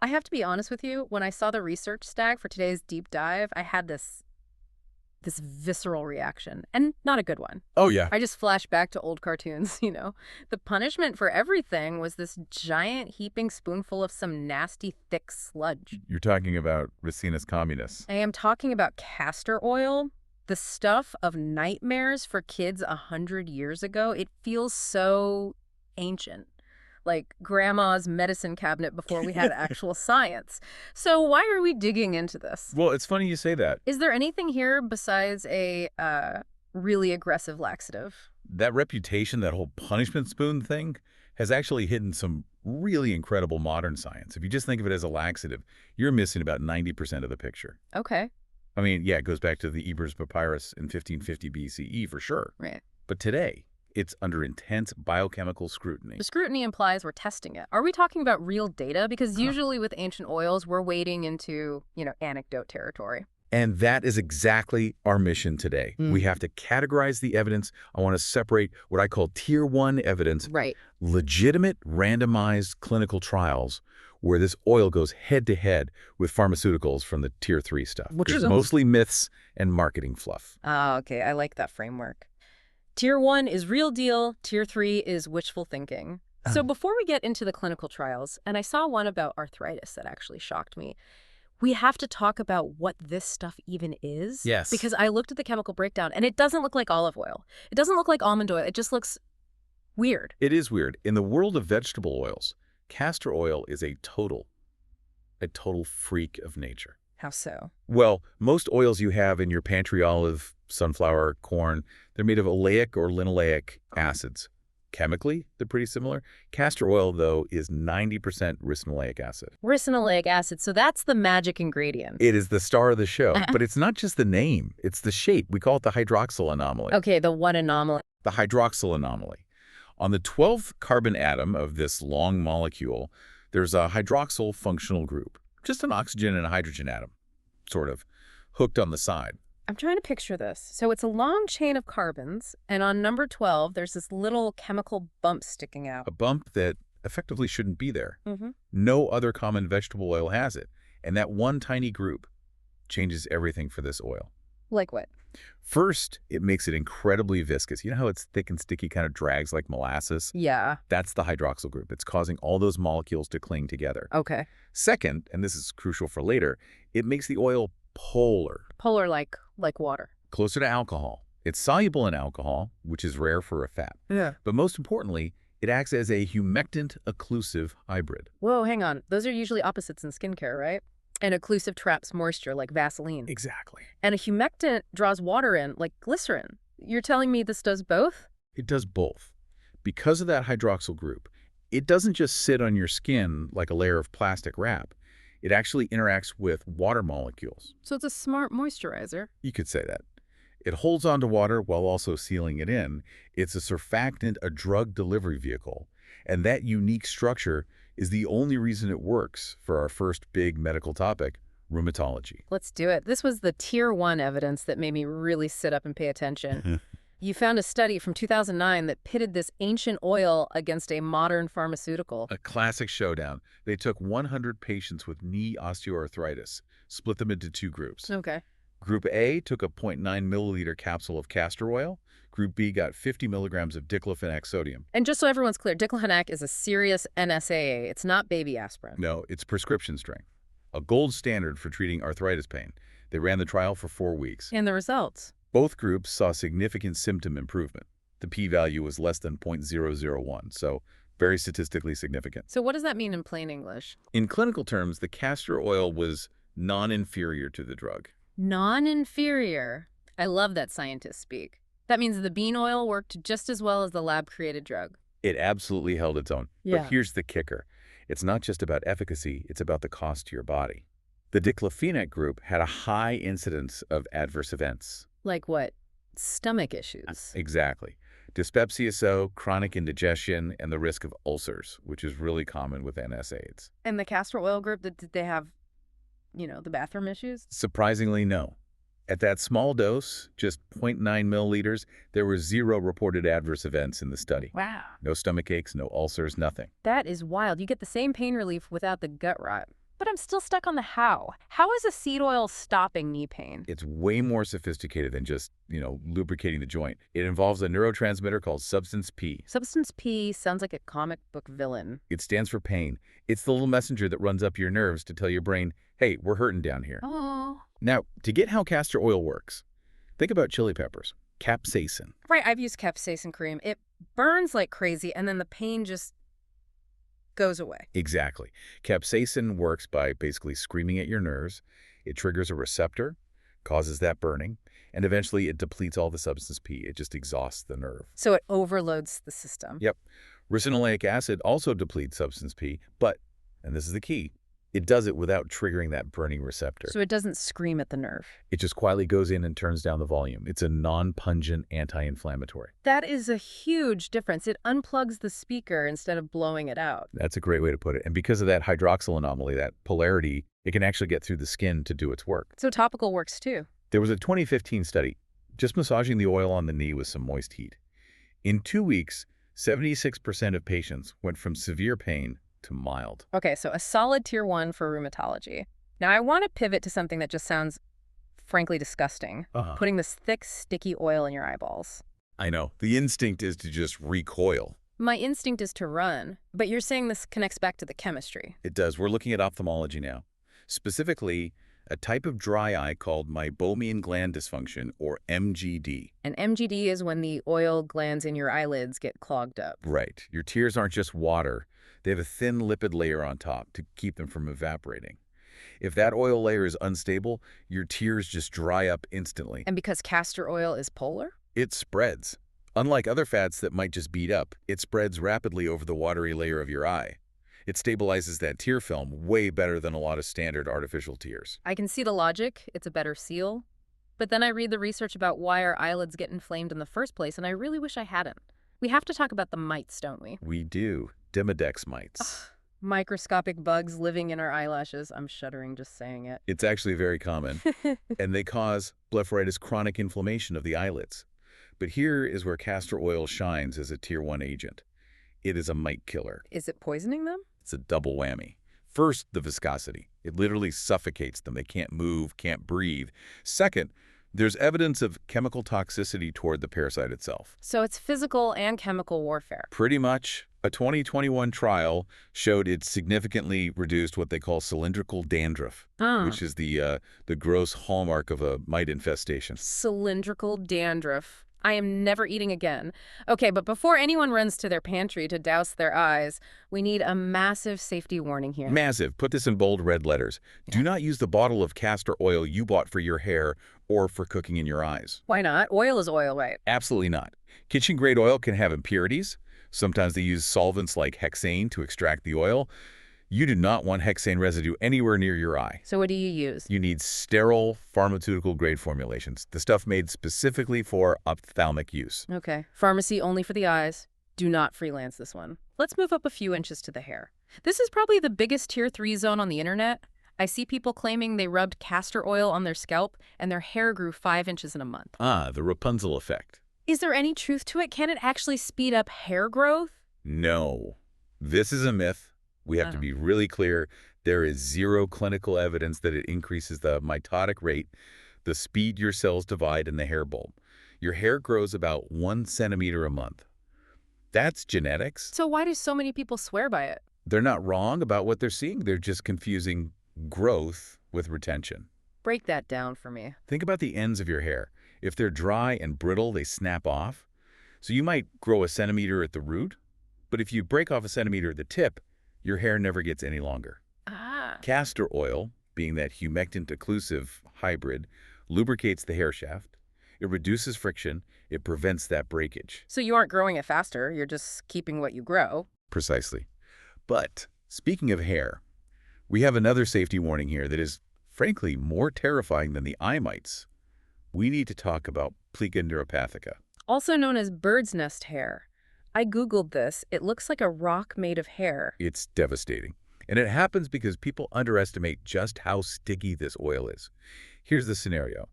I have to be honest with you, when I saw the research stack for today's deep dive, I had this visceral reaction, and not a good one. Oh, yeah. I just flashed back to old cartoons, you know. The punishment for everything was this giant heaping spoonful of some nasty thick sludge. You're talking about Racina's communists. I am talking about castor oil, the stuff of nightmares for kids 100 years ago. It feels so ancient, like grandma's medicine cabinet before we had actual science. So why are we digging into this? Well, it's funny you say that. Is there anything here besides a really aggressive laxative? That reputation, that whole punishment spoon thing, has actually hidden some really incredible modern science. If you just think of it as a laxative, you're missing about 90% of the picture. Okay. I mean, yeah, it goes back to the Ebers Papyrus in 1550 BCE for sure. Right. But today, it's under intense biochemical scrutiny. The scrutiny implies we're testing it. Are we talking about real data? Because usually with ancient oils, we're wading into, anecdote territory. And that is exactly our mission today. We have to categorize the evidence. I want to separate what I call Tier 1 evidence, Right. legitimate randomized clinical trials where this oil goes head-to-head with pharmaceuticals from the Tier 3 stuff. Which There's is mostly myths and marketing fluff. Ah, okay. I like that framework. Tier 1 is real deal. Tier 3 is wishful thinking. So before we get into the clinical trials, and I saw one about arthritis that actually shocked me, we have to talk about what this stuff even is. Yes. Because I looked at the chemical breakdown, and it doesn't look like olive oil. It doesn't look like almond oil. It just looks weird. It is weird. In the world of vegetable oils, castor oil is a total freak of nature. How so? Well, most oils you have in your pantry, olive, sunflower, corn, they're made of oleic or linoleic acids. Chemically, they're pretty similar. Castor oil, though, is 90% ricinoleic acid. Ricinoleic acid. So that's the magic ingredient. It is the star of the show, but it's not just the name. It's the shape. We call it the hydroxyl anomaly. Okay, the one anomaly. The hydroxyl anomaly. On the 12th carbon atom of this long molecule, there's a hydroxyl functional group. Just an oxygen and a hydrogen atom, sort of, hooked on the side. I'm trying to picture this. So it's a long chain of carbons, and on number 12, there's this little chemical bump sticking out. A bump that effectively shouldn't be there. Mm-hmm. No other common vegetable oil has it. And that one tiny group changes everything for this oil. Like what? First, it makes it incredibly viscous. You know how it's thick and sticky, kind of drags like molasses? Yeah. That's the hydroxyl group. It's causing all those molecules to cling together. Okay. Second, and this is crucial for later, it makes the oil polar. Polar like water. Closer to alcohol. It's soluble in alcohol, which is rare for a fat. Yeah. But most importantly, it acts as a humectant-occlusive hybrid. Whoa, hang on. Those are usually opposites in skincare, right? An occlusive traps moisture like Vaseline. Exactly. And a humectant draws water in like glycerin. You're telling me this does both? It does both. Because of that hydroxyl group, it doesn't just sit on your skin like a layer of plastic wrap. It actually interacts with water molecules. So it's a smart moisturizer. You could say that. It holds onto water while also sealing it in. It's a surfactant, a drug delivery vehicle. And that unique structure is the only reason it works for our first big medical topic, rheumatology. Let's do it. This was the Tier 1 evidence that made me really sit up and pay attention. You found a study from 2009 that pitted this ancient oil against a modern pharmaceutical. A classic showdown. They took 100 patients with knee osteoarthritis, split them into two groups. Okay. Group A took a 0.9 milliliter capsule of castor oil. Group B got 50 milligrams of diclofenac sodium. And just so everyone's clear, diclofenac is a serious NSAA. It's not baby aspirin. No, it's prescription strength. A gold standard for treating arthritis pain. They ran the trial for 4 weeks. And the results? Both groups saw significant symptom improvement. The p-value was less than 0.001, so very statistically significant. So what does that mean in plain English? In clinical terms, the castor oil was non-inferior to the drug. Non-inferior. I love that scientists speak. That means the bean oil worked just as well as the lab-created drug. It absolutely held its own. Yeah. But here's the kicker. It's not just about efficacy, it's about the cost to your body. The diclofenac group had a high incidence of adverse events. Like what? Stomach issues. Exactly. Dyspepsia, so chronic indigestion, and the risk of ulcers, which is really common with NSAIDs. And the castor oil group, did they have, the bathroom issues? Surprisingly, no. At that small dose, just 0.9 milliliters, there were 0 reported adverse events in the study. Wow. No stomach aches, no ulcers, nothing. That is wild. You get the same pain relief without the gut rot. But I'm still stuck on the how. How is a seed oil stopping knee pain? It's way more sophisticated than just, lubricating the joint. It involves a neurotransmitter called substance P. Substance P sounds like a comic book villain. It stands for pain. It's the little messenger that runs up your nerves to tell your brain, hey, we're hurting down here. Oh. Now, to get how castor oil works, think about chili peppers, capsaicin. Right, I've used capsaicin cream. It burns like crazy, and then the pain just goes away. Exactly. Capsaicin works by basically screaming at your nerves. It triggers a receptor, causes that burning, and eventually it depletes all the substance P. It just exhausts the nerve. So it overloads the system. Yep. Ricinoleic acid also depletes substance P, but, and this is the key, it does it without triggering that burning receptor. So it doesn't scream at the nerve. It just quietly goes in and turns down the volume. It's a non-pungent anti-inflammatory. That is a huge difference. It unplugs the speaker instead of blowing it out. That's a great way to put it. And because of that hydroxyl anomaly, that polarity, it can actually get through the skin to do its work. So topical works too. There was a 2015 study, just massaging the oil on the knee with some moist heat. In 2 weeks, 76% of patients went from severe pain to mild. Okay, so a solid tier 1 for rheumatology. Now I want to pivot to something that just sounds frankly disgusting. Putting this thick, sticky oil in your eyeballs. I know. The instinct is to just recoil. My instinct is to run, but you're saying this connects back to the chemistry. It does. We're looking at ophthalmology now. Specifically, a type of dry eye called meibomian gland dysfunction, or MGD. And MGD is when the oil glands in your eyelids get clogged up. Right. Your tears aren't just water. They have a thin lipid layer on top to keep them from evaporating. If that oil layer is unstable, your tears just dry up instantly. And because castor oil is polar? It spreads. Unlike other fats that might just bead up, it spreads rapidly over the watery layer of your eye. It stabilizes that tear film way better than a lot of standard artificial tears. I can see the logic. It's a better seal. But then I read the research about why our eyelids get inflamed in the first place, and I really wish I hadn't. We have to talk about the mites, don't we? We do. Demodex mites. Ugh, microscopic bugs living in our eyelashes. I'm shuddering just saying it. It's actually very common, and they cause blepharitis, chronic inflammation of the eyelids. But here is where castor oil shines as a tier 1 agent. It is a mite killer. Is it poisoning them? It's a double whammy. First, the viscosity. It literally suffocates them. They can't move, can't breathe. Second, there's evidence of chemical toxicity toward the parasite itself. So it's physical and chemical warfare. Pretty much. A 2021 trial showed it significantly reduced what they call cylindrical dandruff, which is the gross hallmark of a mite infestation. Cylindrical dandruff. I am never eating again. Okay, but before anyone runs to their pantry to douse their eyes, we need a massive safety warning here. Massive. Put this in bold red letters. Do not use the bottle of castor oil you bought for your hair or for cooking in your eyes. Why not? Oil is oil, right? Absolutely not. Kitchen-grade oil can have impurities. Sometimes they use solvents like hexane to extract the oil. You do not want hexane residue anywhere near your eye. So what do you use? You need sterile pharmaceutical-grade formulations, the stuff made specifically for ophthalmic use. Okay. Pharmacy only for the eyes. Do not freelance this one. Let's move up a few inches to the hair. This is probably the biggest tier 3 zone on the internet. I see people claiming they rubbed castor oil on their scalp and their hair grew 5 inches in a month. Ah, the Rapunzel effect. Is there any truth to it? Can it actually speed up hair growth? No. This is a myth. We have to be really clear. There is zero clinical evidence that it increases the mitotic rate, the speed your cells divide in the hair bulb. Your hair grows about 1 centimeter a month. That's genetics. So why do so many people swear by it? They're not wrong about what they're seeing. They're just confusing growth with retention. Break that down for me. Think about the ends of your hair. If they're dry and brittle, they snap off. So you might grow a centimeter at the root, but if you break off a centimeter at the tip, your hair never gets any longer. Ah. Castor oil, being that humectant-occlusive hybrid, lubricates the hair shaft. It reduces friction. It prevents that breakage. So you aren't growing it faster. You're just keeping what you grow. Precisely. But speaking of hair, we have another safety warning here that is, frankly, more terrifying than the eye mites. We need to talk about plica neuropathica. Also known as bird's nest hair. I Googled this. It looks like a rock made of hair. It's devastating. And it happens because people underestimate just how sticky this oil is. Here's the scenario.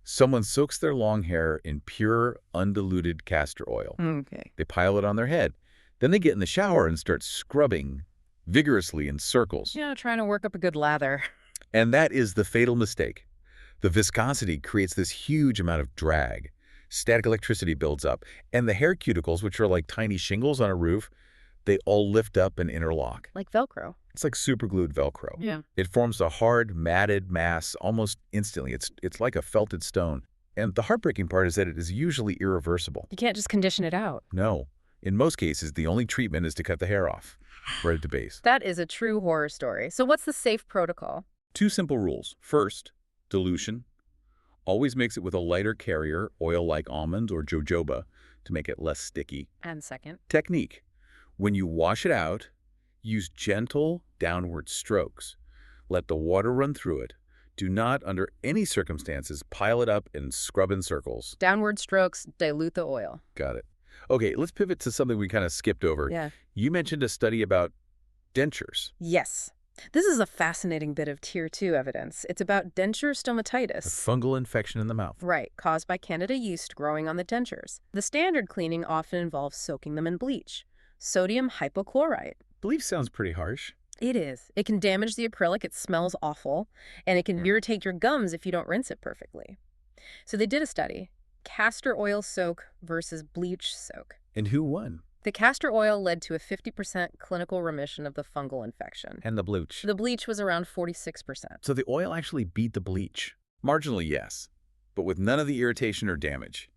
Someone soaks their long hair in pure, undiluted castor oil. Okay. They pile it on their head. Then they get in the shower and start scrubbing vigorously in circles. Yeah, trying to work up a good lather. And that is the fatal mistake. The viscosity creates this huge amount of drag. Static electricity builds up, and the hair cuticles, which are like tiny shingles on a roof, they all lift up and interlock. Like Velcro. It's like superglued Velcro. Yeah. It forms a hard, matted mass almost instantly. It's like a felted stone. And the heartbreaking part is that it is usually irreversible. You can't just condition it out. No. In most cases, the only treatment is to cut the hair off, right at the base. That is a true horror story. So what's the safe protocol? 2 simple rules. First, dilution. Always mix it with a lighter carrier, oil like almond or jojoba, to make it less sticky. And second? Technique. When you wash it out, use gentle downward strokes. Let the water run through it. Do not, under any circumstances, pile it up and scrub in circles. Downward strokes, dilute the oil. Got it. Okay, let's pivot to something we kind of skipped over. Yeah. You mentioned a study about dentures. Yes. This is a fascinating bit of Tier 2 evidence. It's about denture A stomatitis. fungal infection in the mouth. Right, caused by Candida yeast growing on the dentures. The standard cleaning often involves soaking them in bleach. Sodium hypochlorite. Bleach sounds pretty harsh. It is. It can damage the acrylic, it smells awful, and it can irritate your gums if you don't rinse it perfectly. So they did a study, castor oil soak versus bleach soak. And who won? The castor oil led to a 50% clinical remission of the fungal infection. And the bleach. The bleach was around 46%. So the oil actually beat the bleach. Marginally, yes, but with none of the irritation or damage.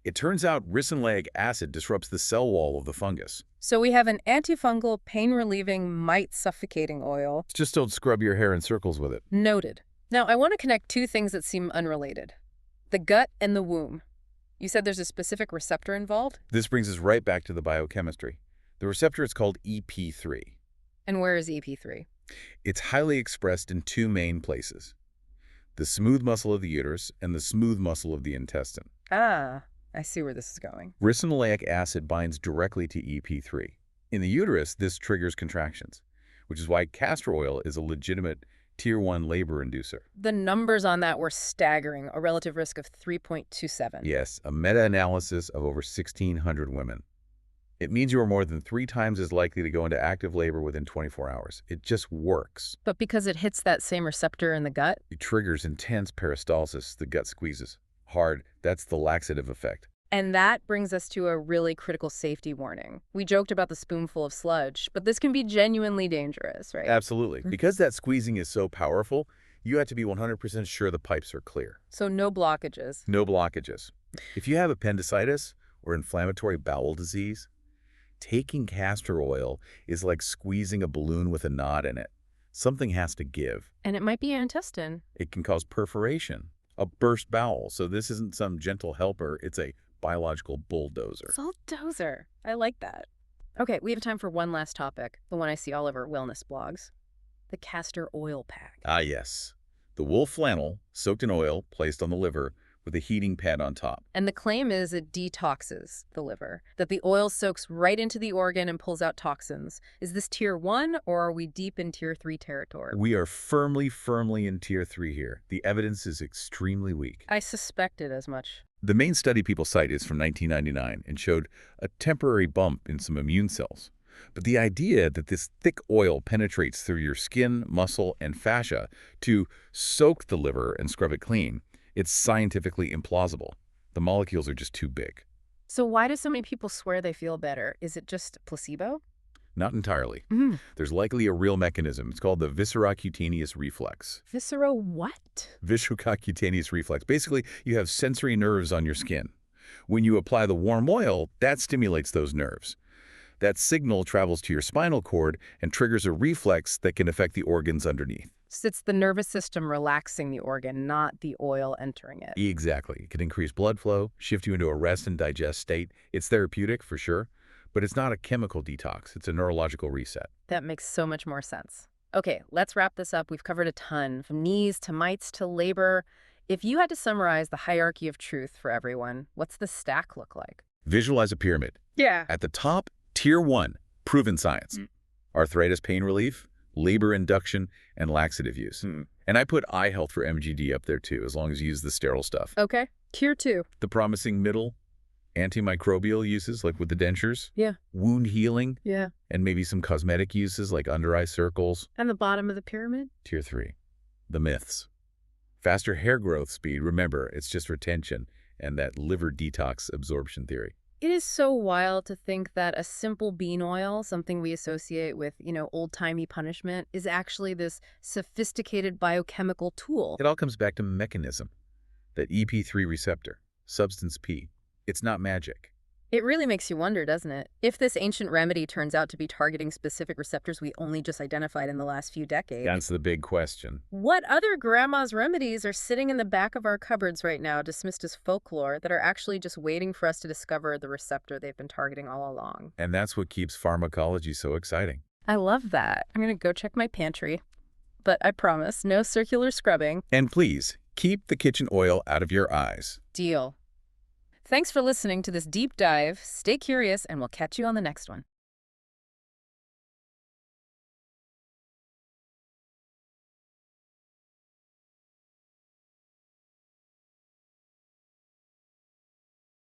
It turns out ricinoleic acid disrupts the cell wall of the fungus. So we have an antifungal, pain-relieving, mite-suffocating oil. Just don't scrub your hair in circles with it. Noted. Now, I want to connect two things that seem unrelated. The gut and the womb. You said there's a specific receptor involved? This brings us right back to the biochemistry. The receptor is called EP3. And where is EP3? It's highly expressed in 2 main places: the smooth muscle of the uterus and the smooth muscle of the intestine. Ah, I see where this is going. Ricinoleic acid binds directly to EP3. In the uterus, this triggers contractions, which is why castor oil is a legitimate Tier 1 labor inducer. The numbers on that were staggering, a relative risk of 3.27. Yes, a meta-analysis of over 1,600 women. It means you are more than 3 times as likely to go into active labor within 24 hours. It just works. But because it hits that same receptor in the gut? It triggers intense peristalsis. The gut squeezes hard. That's the laxative effect. And that brings us to a really critical safety warning. We joked about the spoonful of sludge, but this can be genuinely dangerous, right? Absolutely. Because that squeezing is so powerful, you have to be 100% sure the pipes are clear. So no blockages. No blockages. If you have appendicitis or inflammatory bowel disease, taking castor oil is like squeezing a balloon with a knot in it. Something has to give. And it might be your intestine. It can cause perforation, a burst bowel. So this isn't some gentle helper. It's a biological bulldozer. Bulldozer. I like that. Okay, we have time for one last topic, the one I see all over wellness blogs. The castor oil pack. Ah, yes. The wool flannel, soaked in oil, placed on the liver, with a heating pad on top. And the claim is it detoxes the liver, that the oil soaks right into the organ and pulls out toxins. Is this Tier 1 or are we deep in Tier 3 territory? We are firmly in Tier 3 here. The evidence is extremely weak. I suspected as much. The main study people cite is from 1999 and showed a temporary bump in some immune cells. But the idea that this thick oil penetrates through your skin, muscle, and fascia to soak the liver and scrub it clean, it's scientifically implausible. The molecules are just too big. So why do so many people swear they feel better? Is it just placebo? Not entirely. Mm. There's likely a real mechanism. It's called the viscerocutaneous reflex. Viscero what? Viscerocutaneous reflex. Basically, you have sensory nerves on your skin. When you apply the warm oil, that stimulates those nerves. That signal travels to your spinal cord and triggers a reflex that can affect the organs underneath. So it's the nervous system relaxing the organ, not the oil entering it. Exactly. It can increase blood flow, shift you into a rest and digest state. It's therapeutic, for sure, but it's not a chemical detox. It's a neurological reset. That makes so much more sense. Okay, let's wrap this up. We've covered a ton, from knees to mites to labor. If you had to summarize the hierarchy of truth for everyone, what's the stack look like? Visualize a pyramid. Yeah. At the top, Tier 1, proven science. Arthritis pain relief, labor induction, and laxative use. And I put eye health for MGD up there too, as long as you use the sterile stuff. Okay. Tier 2. The promising middle, Antimicrobial uses, like with the dentures, Yeah. wound healing, Yeah. and maybe some cosmetic uses like under-eye circles. And the bottom of the pyramid? Tier 3. The myths. Faster hair growth speed, remember, it's just retention and that liver detox absorption theory. It is so wild to think that a simple bean oil, something we associate with, old-timey punishment, is actually this sophisticated biochemical tool. It all comes back to mechanism. That EP3 receptor, substance P. It's not magic. It really makes you wonder, doesn't it? If this ancient remedy turns out to be targeting specific receptors we only just identified in the last few decades. That's the big question. What other grandma's remedies are sitting in the back of our cupboards right now, dismissed as folklore, that are actually just waiting for us to discover the receptor they've been targeting all along? And that's what keeps pharmacology so exciting. I love that. I'm going to go check my pantry. But I promise, no circular scrubbing. And please, keep the kitchen oil out of your eyes. Deal. Thanks for listening to this deep dive. Stay curious, and we'll catch you on the next one.